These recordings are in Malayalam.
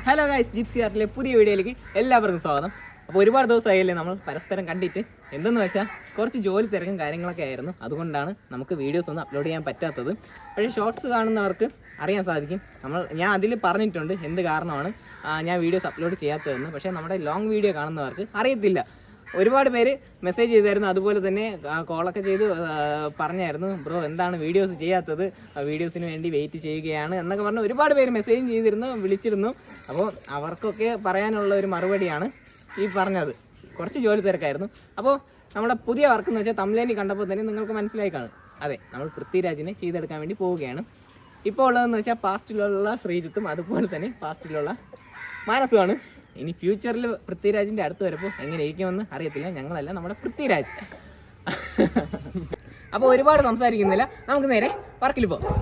ഹലോ ഗൈസ്, ജിപ്സി ആർട്ടിലെ പുതിയ വീഡിയോയിലേക്ക് എല്ലാവർക്കും സ്വാഗതം. അപ്പോൾ ഒരുപാട് ദിവസമായില്ലേ നമ്മൾ പരസ്പരം കണ്ടിട്ട്. എന്തെന്ന് വെച്ചാൽ കുറച്ച് ജോലി തിരക്കും കാര്യങ്ങളൊക്കെ ആയിരുന്നു. അതുകൊണ്ടാണ് നമുക്ക് വീഡിയോസ് ഒന്നും അപ്ലോഡ് ചെയ്യാൻ പറ്റാത്തത്. പക്ഷേ ഷോർട്സ് കാണുന്നവർക്ക് അറിയാൻ സാധിക്കും. ഞാൻ അതിൽ പറഞ്ഞിട്ടുണ്ട് എന്ത് കാരണമാണ് ഞാൻ വീഡിയോസ് അപ്ലോഡ് ചെയ്യാത്തതെന്ന്. പക്ഷേ നമ്മുടെ ലോങ് വീഡിയോ കാണുന്നവർക്ക് അറിയത്തില്ല. ഒരുപാട് പേര് മെസ്സേജ് ചെയ്തായിരുന്നു, അതുപോലെ തന്നെ കോളൊക്കെ ചെയ്ത് പറഞ്ഞായിരുന്നു, ബ്രോ എന്താണ് വീഡിയോസ് ചെയ്യാത്തത്, വീഡിയോസിന് വേണ്ടി വെയിറ്റ് ചെയ്യുകയാണ് എന്നൊക്കെ പറഞ്ഞ് ഒരുപാട് പേര് മെസ്സേജ് ചെയ്തിരുന്നു, വിളിച്ചിരുന്നു. അപ്പോൾ അവർക്കൊക്കെ പറയാനുള്ള ഒരു മറുപടിയാണ് ഈ പറഞ്ഞത്. കുറച്ച് ജോലി തിരക്കായിരുന്നു. അപ്പോൾ നമ്മുടെ പുതിയ വർക്ക് എന്ന് വെച്ചാൽ തമിഴ്നാട്ടിൽ കണ്ടപ്പോൾ തന്നെ നിങ്ങൾക്ക് മനസ്സിലായി കാണും. അതെ, നമ്മൾ പൃഥ്വിരാജിനെ ചെയ്തെടുക്കാൻ വേണ്ടി പോവുകയാണ്. ഇപ്പോൾ ഉള്ളതെന്ന് വെച്ചാൽ പാസ്റ്റിലുള്ള ശ്രീജിത്തും അതുപോലെ തന്നെ പാസ്റ്റിലുള്ള മാനസുമാണ്. ഇനി ഫ്യൂച്ചറിൽ പൃഥ്വിരാജിൻ്റെ അടുത്ത് വരുമ്പോൾ എങ്ങനെ ഇരിക്കുമെന്ന് അറിയത്തില്ല. ഞങ്ങളല്ല, നമ്മുടെ പൃഥ്വിരാജ്. അപ്പോൾ ഒരുപാട് സംസാരിക്കുന്നില്ല, നമുക്ക് നേരെ വർക്കിൽ പോകാം.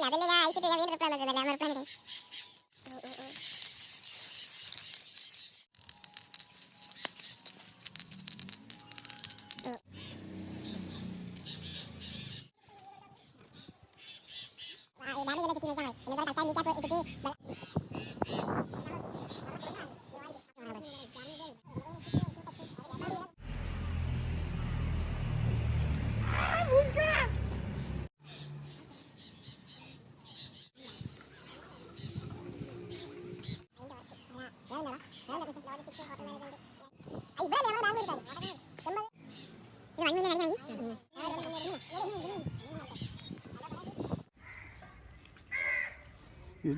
ಅದೆಲ್ಲ ಐಸಿಟಿ ಏನು ರಿಪ್ಲೈ ಮಾಡೋದಲ್ಲ ನಾನು ರಿಪ್ಲೈ ಮಾಡಿ ಗಾಡಿಗೆಲ್ಲ ಜೊತೆ ನಿಜ ಮಾಡಿ ಇನ್ನೊಂದು ಕಟ್ಟ ನಿಜ ಇಟ್ಟಿಗೆ എനിക്ക്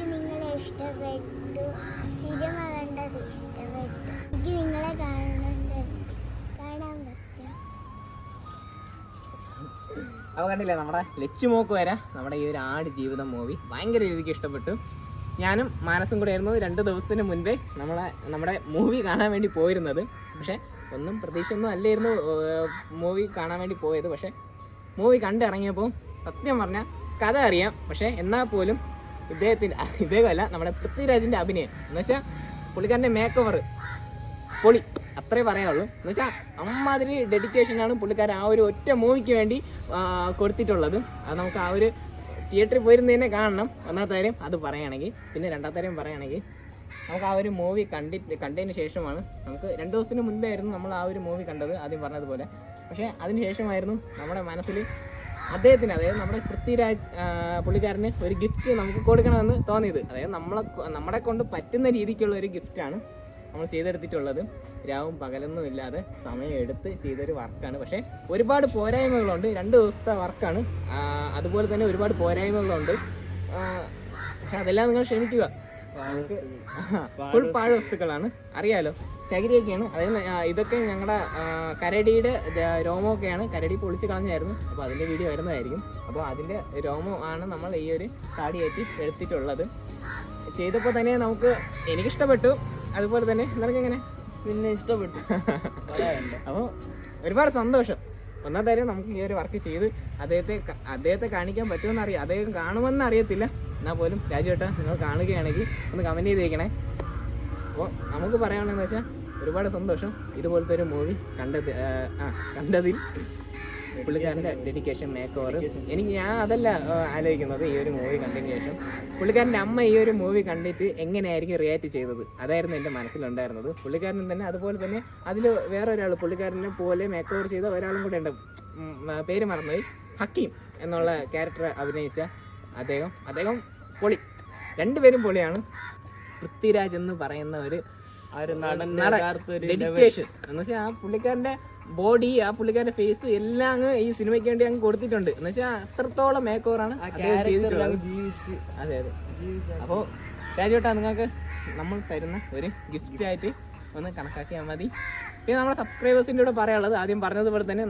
നിങ്ങളെ ഇഷ്ടപ്പെട്ടു. സിനിമ കണ്ടത് ഇഷ്ടപ്പെട്ടു. എനിക്ക് നിങ്ങളെ കാണാൻ പറ്റും. അപ്പോൾ കണ്ടില്ലേ നമ്മുടെ ലച്ചുമോക്ക് വരെ നമ്മുടെ ഈ ഒരു ആട് ജീവിതം മൂവി ഭയങ്കര രീതിക്ക് ഇഷ്ടപ്പെട്ടു. ഞാനും മാനസും കൂടെ ആയിരുന്നു 2 ദിവസത്തിന് മുൻപേ നമ്മുടെ മൂവി കാണാൻ വേണ്ടി പോയിരുന്നത്. പക്ഷേ ഒന്നും പ്രതീക്ഷയൊന്നും അല്ലായിരുന്നു മൂവി കാണാൻ വേണ്ടി പോയത്. പക്ഷേ മൂവി കണ്ടിറങ്ങിയപ്പോൾ സത്യം പറഞ്ഞാൽ കഥ അറിയാം, പക്ഷേ എന്നാൽ പോലും ഇദ്ദേഹമല്ല നമ്മുടെ പൃഥ്വിരാജിൻ്റെ അഭിനയം എന്ന് വെച്ചാൽ പുള്ളിക്കാരൻ്റെ മേക്ക് ഓവർ പൊളി, അത്രേ പറയാനുള്ളൂ. എന്ന് വെച്ചാൽ അമ്മാതിരി ഡെഡിക്കേഷനാണ് പുള്ളിക്കാരൻ ആ ഒരു ഒറ്റ മൂവിക്ക് വേണ്ടി കൊടുത്തിട്ടുള്ളത്. അത് നമുക്ക് ആ ഒരു തിയേറ്ററിൽ പോയിരുന്നതിനെ കാണണം, ഒന്നാമത്തെ കാര്യം അത് പറയുകയാണെങ്കിൽ. പിന്നെ രണ്ടാമത്തെ കാര്യം പറയുകയാണെങ്കിൽ നമുക്ക് ആ ഒരു മൂവി കണ്ടതിന് ശേഷമാണ്, നമുക്ക് 2 ദിവസത്തിന് മുൻപേ ആയിരുന്നു നമ്മൾ ആ ഒരു മൂവി കണ്ടത് ആദ്യം പറഞ്ഞതുപോലെ. പക്ഷേ അതിന് ശേഷമായിരുന്നു നമ്മുടെ മനസ്സിൽ അദ്ദേഹത്തിന്, അതായത് നമ്മുടെ പൃഥ്വിരാജ് പുള്ളിക്കാരന് ഒരു ഗിഫ്റ്റ് നമുക്ക് കൊടുക്കണമെന്ന് തോന്നിയത്. അതായത് നമ്മളെ കൊണ്ട് പറ്റുന്ന രീതിക്കുള്ള ഒരു ഗിഫ്റ്റാണ് നമ്മൾ ചെയ്തെടുത്തിട്ടുള്ളത്. രാവും പകലൊന്നും ഇല്ലാതെ സമയം എടുത്ത് ചെയ്തൊരു വർക്കാണ്. പക്ഷേ ഒരുപാട് പോരായ്മകളുണ്ട്. 2 ദിവസത്തെ വർക്കാണ്, അതുപോലെ തന്നെ ഒരുപാട് പോരായ്മകളുണ്ട്. പക്ഷെ അതെല്ലാം നിങ്ങൾ ക്ഷമിക്കുക. ഫുൾ പാഴ വസ്തുക്കളാണ്, അറിയാലോ, ചകിരിയൊക്കെയാണ്. അതായത് ഇതൊക്കെ ഞങ്ങളുടെ കരടിയുടെ രോമമൊക്കെയാണ്. കരടി പൊളിച്ച് കളഞ്ഞായിരുന്നു, അപ്പോൾ അതിൻ്റെ വീഡിയോ വരുന്നതായിരിക്കും. അപ്പോൾ അതിൻ്റെ രോമം ആണ് നമ്മൾ ഈ ഒരു താടിയായിട്ട് എടുത്തിട്ടുള്ളത്. ചെയ്തപ്പോൾ തന്നെ എനിക്കിഷ്ടപ്പെട്ടു, അതുപോലെ തന്നെ നിനക്കെങ്ങനെ? പിന്നെ ഇഷ്ടപ്പെട്ടു. അപ്പോൾ ഒരുപാട് സന്തോഷം. ഒന്നാമത്തെ കാര്യം നമുക്ക് ഈ ഒരു വർക്ക് ചെയ്ത് അദ്ദേഹത്തെ കാണിക്കാൻ പറ്റുമെന്ന് അറിയാം, അദ്ദേഹം കാണുമെന്ന് അറിയത്തില്ല. എന്നാൽ പോലും രാജുവേട്ടാ, നിങ്ങൾ കാണുകയാണെങ്കിൽ ഒന്ന് കമൻറ്റ് ചെയ്തേക്കണേ. അപ്പോൾ നമുക്ക് പറയാനുള്ളതെന്ന് വെച്ചാൽ ഒരുപാട് സന്തോഷം ഇതുപോലത്തെ ഒരു മൂവി കണ്ടതിൽ. പുള്ളിക്കാരൻ്റെ ഡെഡിക്കേഷൻ, മേക്ക് ഓവർ, ഞാൻ അതല്ല ആലോചിക്കുന്നത്. ഈ ഒരു മൂവി കണ്ടതിന് ശേഷം പുള്ളിക്കാരൻ്റെ അമ്മ ഈ ഒരു മൂവി കണ്ടിട്ട് എങ്ങനെയായിരിക്കും റിയാക്ട് ചെയ്തത്, അതായിരുന്നു എൻ്റെ മനസ്സിലുണ്ടായിരുന്നത്. പുള്ളിക്കാരൻ തന്നെ അതുപോലെ തന്നെ അതിൽ വേറൊരാൾ പുള്ളിക്കാരനെ പോലെ മേക്ക് ഓവർ ചെയ്ത ഒരാളും കൂടെ ഉണ്ട്, പേര് മറന്നുപോയി, ഹക്കീം എന്നുള്ള ക്യാരക്ടർ അഭിനയിച്ച അദ്ദേഹം പൊളി. 2 പേരും പൊളിയാണ്. പൃഥ്വിരാജ് എന്ന് പറയുന്ന ഒരു ഡെഡിക്കേഷൻ എന്ന് വെച്ചാൽ ആ പുള്ളിക്കാരൻ്റെ ബോഡി, ആ പുള്ളിക്കാരൻ്റെ ഫേസ് എല്ലാം അങ്ങ് ഈ സിനിമയ്ക്ക് വേണ്ടി അങ്ങ് കൊടുത്തിട്ടുണ്ട്. എന്ന് വെച്ചാൽ അത്രത്തോളം മേക്ക് ഓവറാണ് ജീവിച്ച്. അതെ. അപ്പോൾ രാജുവേട്ടാ, നിങ്ങൾക്ക് നമ്മൾ തരുന്ന ഒരു ഗിഫ്റ്റായിട്ട് ഒന്ന് കണക്കാക്കിയാൽ മതി. പിന്നെ നമ്മുടെ സബ്സ്ക്രൈബേഴ്സിൻ്റെ കൂടെ പറയാനുള്ളത്, ആദ്യം പറഞ്ഞതുപോലെ തന്നെ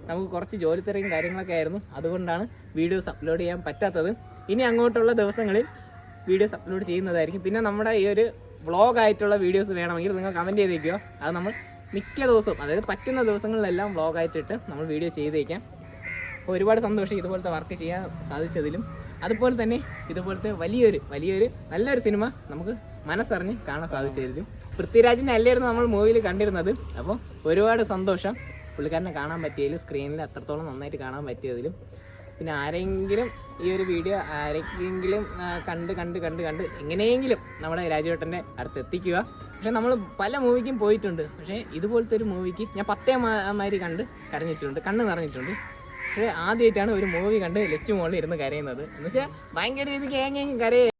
നമുക്ക് കുറച്ച് ജോലി തിരക്കും കാര്യങ്ങളൊക്കെ ആയിരുന്നു. അതുകൊണ്ടാണ് വീഡിയോസ് അപ്ലോഡ് ചെയ്യാൻ പറ്റാത്തത്. ഇനി അങ്ങോട്ടുള്ള ദിവസങ്ങളിൽ വീഡിയോസ് അപ്ലോഡ് ചെയ്യുന്നതായിരിക്കും. പിന്നെ നമ്മുടെ ഈ ഒരു വ്ളോഗായിട്ടുള്ള വീഡിയോസ് വേണമെങ്കിൽ നിങ്ങൾ കമൻറ്റ് ചെയ്തേക്കുക. അത് നമ്മൾ മിക്ക ദിവസവും, അതായത് പറ്റുന്ന ദിവസങ്ങളിലെല്ലാം വ്ളോഗായിട്ടിട്ട് നമ്മൾ വീഡിയോ ചെയ്തേക്കാം. അപ്പോൾ ഒരുപാട് സന്തോഷം ഇതുപോലത്തെ വർക്ക് ചെയ്യാൻ സാധിച്ചതിലും. അതുപോലെ തന്നെ ഇതുപോലത്തെ വലിയൊരു നല്ലൊരു സിനിമ നമുക്ക് മനസ്സറിഞ്ഞ് കാണാൻ സാധിച്ചതിലും. പൃഥ്വിരാജിനെ അല്ലായിരുന്നു നമ്മൾ മൂവിയിൽ കണ്ടിരുന്നത്. അപ്പോൾ ഒരുപാട് സന്തോഷം പുള്ളിക്കാരനെ കാണാൻ പറ്റിയതിലും, സ്ക്രീനിൽ അത്രത്തോളം നന്നായിട്ട് കാണാൻ പറ്റിയതിലും. പിന്നെ ആരെങ്കിലും ഈ ഒരു വീഡിയോ ആരെങ്കിലും കണ്ട് എങ്ങനെയെങ്കിലും നമ്മുടെ രാജുവേട്ടൻ്റെ അടുത്ത് എത്തിക്കുക. പക്ഷെ നമ്മൾ പല മൂവിക്കും പോയിട്ടുണ്ട്. പക്ഷേ ഇതുപോലത്തെ ഒരു മൂവിക്ക് ഞാൻ 10 മാതിരി കണ്ട് കരഞ്ഞിട്ടുണ്ട്, കണ്ണ് നിറഞ്ഞിട്ടുണ്ട്. പക്ഷേ ആദ്യമായിട്ടാണ് ഒരു മൂവി കണ്ട് ലച്ചു മോളിൽ ഇരുന്ന് കരയുന്നത്. എന്ന് വെച്ചാൽ ഭയങ്കര രീതിക്ക് കരയെ